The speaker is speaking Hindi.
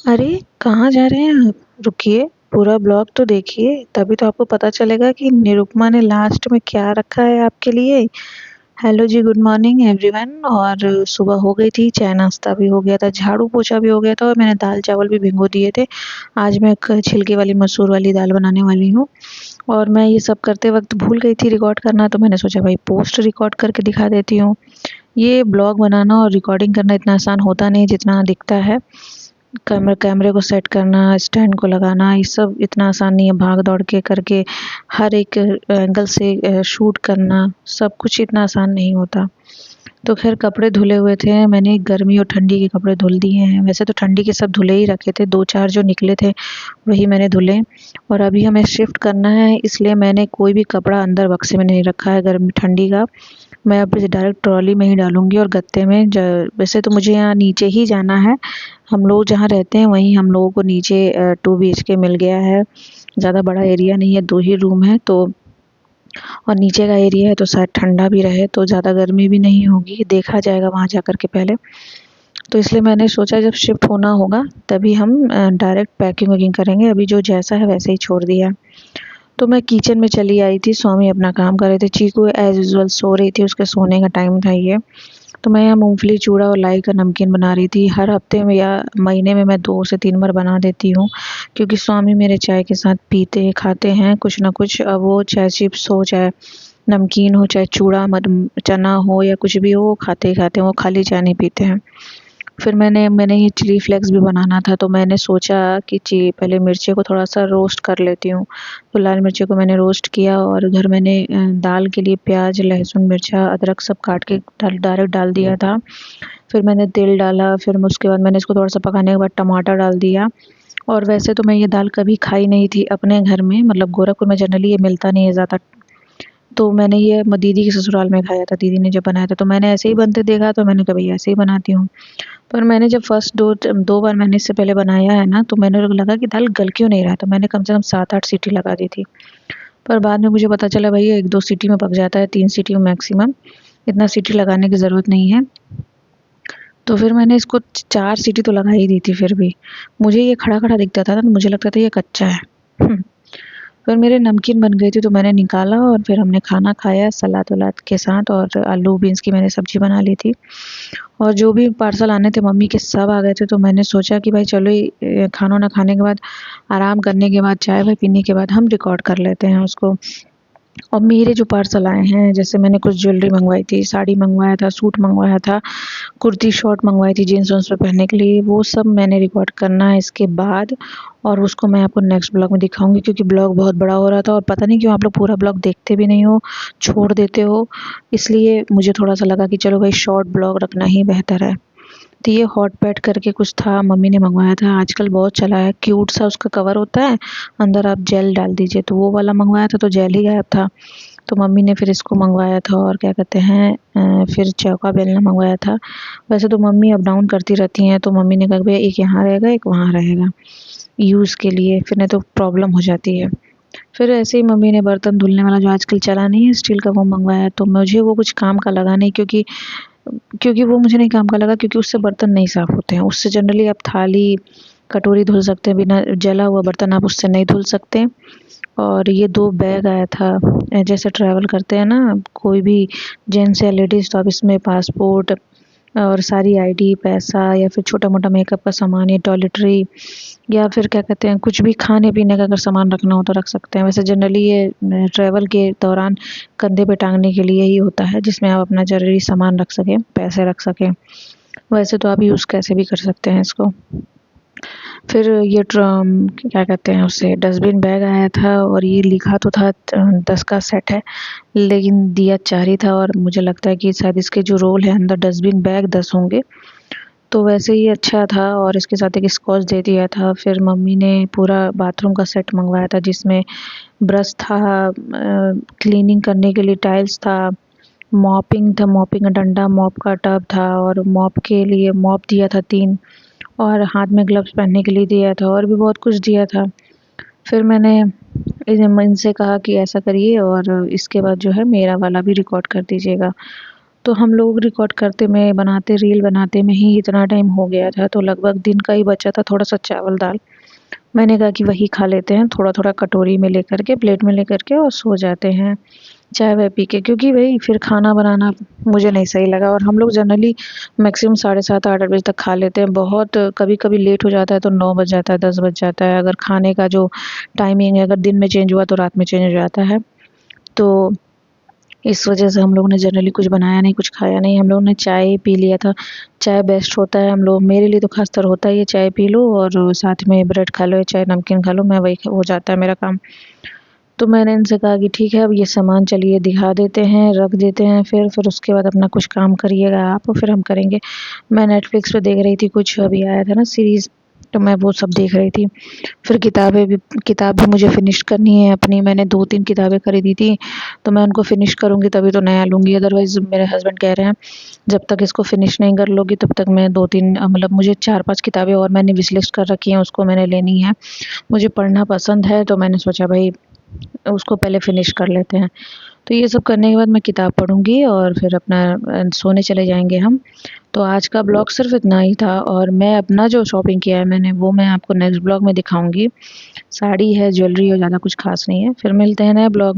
अरे! कहाँ जा रहे हैं आप? रुकिए, पूरा ब्लॉग तो देखिए, तभी तो आपको पता चलेगा कि निरुपमा ने लास्ट में क्या रखा है आपके लिए। हेलो जी, गुड मॉर्निंग एवरीवन। और सुबह हो गई थी, चाय नाश्ता भी हो गया था, झाड़ू-पोछा भी हो गया था और मैंने दाल-चावल भी भिगो दिए थे। आज मैं एक छिलके वाली मसूर वाली दाल बनाने वाली हूँ और मैं ये सब करते वक़्त भूल गई थी रिकॉर्ड करना, तो मैंने सोचा भाई पोस्ट रिकॉर्ड करके दिखा देती हूँ। ये ब्लॉग बनाना और रिकॉर्डिंग करना इतना आसान होता नहीं जितना दिखता है। कैमरे को सेट करना, स्टैंड को लगाना, ये सब इतना आसान नहीं है। भाग-दौड़ के करके हर एक एंगल से शूट करना, सब कुछ इतना आसान नहीं होता। तो ख़ैर कपड़े धुले हुए थे, मैंने गर्मी और ठंडी के कपड़े धुल दिए हैं। वैसे तो ठंडी के सब धुले ही रखे थे, 2-4 जो निकले थे वही मैंने धुले। और अभी हमें शिफ्ट करना है, इसलिए मैंने कोई भी कपड़ा अंदर बक्से में नहीं रखा है गर्मी ठंडी का। मैं अब डायरेक्ट ट्रॉली में ही डालूँगी और गत्ते में वैसे तो मुझे यहाँ नीचे ही जाना है। हम लोग जहाँ रहते हैं वहीं हम लोगों को नीचे 2 बीएचके मिल गया है। ज़्यादा बड़ा एरिया नहीं है, 2 ही रूम है तो और नीचे का एरिया है तो शायद ठंडा भी रहे तो ज़्यादा गर्मी भी नहीं होगी, देखा जाएगा वहाँ जाकर के पहले। तो इसलिए मैंने सोचा जब शिफ्ट होना होगा तभी हम डायरेक्ट पैकिंग वैकिंग करेंगे, अभी जो जैसा है वैसे ही छोड़ दिया है। तो मैं किचन में चली आई थी, स्वामी अपना काम कर रहे थे, चीकू एज़ यूजुअल सो रही थी, उसके सोने का टाइम था ये। तो मैं यहाँ मूँगफली, चूड़ा और लाई का नमकीन बना रही थी। हर हफ्ते में या महीने में मैं 2 से 3 बार बना देती हूँ, क्योंकि स्वामी मेरे चाय के साथ पीते खाते हैं कुछ ना कुछ। अब वो चाहे चिप्स हो, चाहे नमकीन हो, चाहे चूड़ा चना हो या कुछ भी हो, वो खाते ही खाते हैं, वो खाली चाय नहीं पीते हैं। फिर मैंने ये चिली फ्लेक्स भी बनाना था, तो मैंने सोचा कि पहले मिर्ची को थोड़ा-सा रोस्ट कर लेती हूँ। तो लाल मिर्ची को मैंने रोस्ट किया और उधर मैंने दाल के लिए प्याज़, लहसुन, मिर्चा, अदरक सब काट के डायरेक्ट डाल दिया था। फिर मैंने तेल डाला, फिर उसके बाद मैंने इसको थोड़ा-सा पकाने के बाद टमाटर डाल दिया। और वैसे तो मैं ये दाल कभी खाई नहीं थी अपने घर में, मतलब गोरखपुर में जनरली ये मिलता नहीं है ज़्यादा। तो मैंने ये दीदी के ससुराल में खाया था, दीदी ने जब बनाया था, तो मैंने ऐसे ही बनते देखा तो मैंने कहा भई ऐसे ही बनाती हूँ। पर मैंने जब फर्स्ट 2 बार मैंने इससे पहले बनाया है ना, तो मैंने लगा कि दाल गल क्यों नहीं रहा है, तो मैंने कम से कम 7-8 सीटी लगा दी थी। पर बाद में मुझे पता चला भई ये 1-2 सीटी में पक जाता है, 3 सीटी में मैक्सिमम, इतना सीटी लगाने की ज़रूरत नहीं है। तो फिर मैंने इसको 4 सीटी तो लगा ही दी थी फिर भी। मुझे ये खड़ा-खड़ा दिखता था ना, तो मुझे लगता था ये कच्चा है। फिर मेरे नमकीन बन गई थी तो मैंने निकाला और फिर हमने खाना खाया सलाद-वलाद के साथ और आलू बीन्स की मैंने सब्ज़ी बना ली थी। और जो भी पार्सल आने थे मम्मी के सब आ गए थे, तो मैंने सोचा कि भाई चलो खाना-वाना खाने के बाद, आराम करने के बाद, चाय-वाय पीने के बाद हम रिकॉर्ड कर लेते हैं उसको। और मेरे जो पार्सल आए हैं, जैसे मैंने कुछ ज्वेलरी मँगवाई थी, साड़ी मँगवाया था, सूट मँगवाया था, कुर्ती शॉर्ट मँगवाई थी जीन्स-वीन्स पे पहनने के लिए, वो सब मैंने रिकॉर्ड करना है इसके बाद। और उसको मैं आपको नेक्स्ट ब्लॉग में दिखाऊँगी, क्योंकि ब्लॉग बहुत बड़ा हो रहा था और पता नहीं क्यों आप लोग पूरा ब्लॉग देखते भी नहीं हो, छोड़ देते हो। इसलिए मुझे थोड़ा-सा लगा कि चलो भाई शॉर्ट ब्लॉग रखना ही बेहतर है। तो ये हॉट पैट करके कुछ था, मम्मी ने मँगवाया था, आजकल बहुत चला है, क्यूट सा उसका कवर होता है, अंदर आप जेल डाल दीजिए, तो वो वाला मँगवाया था तो जेल ही गायब था। तो मम्मी ने फिर इसको मँगवाया था और क्या कहते हैं फिर चौका बेलना मँगवाया था। वैसे तो मम्मी अप डाउन करती रहती हैं, तो मम्मी ने कहा भैया एक यहाँ रहेगा, एक वहाँ रहेगा, यूज़ के लिए, फिर नहीं तो प्रॉब्लम हो जाती है। फिर ऐसे ही मम्मी ने बर्तन धुलने वाला जो आजकल चला नहीं है स्टील का, वो मँगवाया, तो मुझे वो कुछ काम का लगा नहीं, क्योंकि क्योंकि वो मुझे नहीं काम का लगा, क्योंकि उससे बर्तन नहीं साफ़ होते हैं। उससे जनरली आप थाली, कटोरी धुल सकते हैं, बिना जला हुआ बर्तन आप उससे नहीं धुल सकते। और ये 2 बैग आया था, जैसे ट्रैवल करते हैं ना कोई भी जेंट्स या लेडीज़, तो आप इसमें पासपोर्ट और सारी आईडी, पैसा या फिर छोटा-मोटा मेकअप का सामान या टॉयलेटरी या फिर क्या कहते हैं कुछ भी खाने-पीने का अगर सामान रखना हो तो रख सकते हैं। वैसे जनरली ये ट्रैवल के दौरान कंधे पे टाँगने के लिए ही होता है, जिसमें आप अपना ज़रूरी सामान रख सकें, पैसे रख सकें। वैसे तो आप यूज़ कैसे भी कर सकते हैं इसको। फिर ये क्या कहते हैं उसे, डस्टबिन बैग आया था और ये लिखा तो था 10 का सेट है, लेकिन दिया 4 ही था और मुझे लगता है कि शायद इसके जो रोल है अंदर डस्टबिन बैग 10 होंगे। तो वैसे ही अच्छा था और इसके साथ एक स्कॉच दे दिया था। फिर मम्मी ने पूरा बाथरूम का सेट मँगवाया था, जिसमें ब्रश था, क्लीनिंग करने के लिए टाइल्स था, मॉपिंग था, मॉपिंग का डंडा, मॉप का टब था और मॉप के लिए मॉप दिया था 3 और हाथ में ग्लव्स पहनने के लिए दिया था और भी बहुत कुछ दिया था। फिर मैंने इनसे कहा कि ऐसा करिए और इसके बाद जो है मेरा वाला भी रिकॉर्ड कर दीजिएगा। तो हम लोग रिकॉर्ड करते में, बनाते रील बनाते में ही इतना टाइम हो गया था, तो लगभग दिन का ही बचा था थोड़ा-सा चावल-दाल। मैंने कहा कि वही खा लेते हैं, थोड़ा-थोड़ा कटोरी में लेकर के, प्लेट में लेकर के और सो जाते हैं, चाय-वाय पी के। क्योंकि भई फिर खाना बनाना मुझे नहीं सही लगा, और हम लोग जनरली मैक्सिमम साढ़े 7, 8 बजे तक खा लेते हैं। बहुत कभी-कभी लेट हो जाता है तो 9 बज जाता है, 10 बज जाता है। अगर खाने का जो टाइमिंग है, अगर दिन में चेंज हुआ तो रात में चेंज हो जाता है। तो इस वजह से हम लोगों ने जनरली कुछ बनाया नहीं, कुछ खाया नहीं, हम लोगों ने चाय ही पी लिया था। चाय बेस्ट होता है, हम लोग, मेरे लिए तो ख़ासतर होता ही है, चाय पी लो और साथ में ब्रेड खा लो या चाय नमकीन खा लो, मैं वही हो जाता है मेरा काम। तो मैंने इनसे कहा कि ठीक है, अब ये सामान चलिए दिखा देते हैं, रख देते हैं, फिर उसके बाद अपना कुछ काम करिएगा आप और फिर हम करेंगे। मैं नेटफ्लिक्स पे देख रही थी, कुछ अभी आया था ना सीरीज़, तो मैं वो सब देख रही थी। फिर किताब भी मुझे फ़िनिश करनी है अपनी, मैंने 2-3 किताबें खरीदी थी, तो मैं उनको फ़िनिश करूँगी तभी तो नया लूँगी, अदरवाइज़ मेरे हस्बैंड कह रहे हैं, जब तक इसको फ़िनिश नहीं कर लोगी तब तक मैं 2-3 मतलब मुझे 4-5 किताबें और मैंने विश लिस्ट कर रखी हैं, उसको मैंने लेनी है। मुझे पढ़ना पसंद है, तो मैंने सोचा भई उसको पहले फ़िनिश कर लेते हैं। तो ये सब करने के बाद मैं किताब पढ़ूँगी और फिर अपना सोने चले जाएँगे हम। तो आज का ब्लॉग सिर्फ़ इतना ही था, और मैं अपना जो शॉपिंग किया है मैंने, वो मैं आपको नेक्स्ट ब्लॉग में दिखाऊँगी। साड़ी है, ज्वेलरी है, ज़्यादा कुछ ख़ास नहीं है। फिर मिलते हैं नए ब्लॉग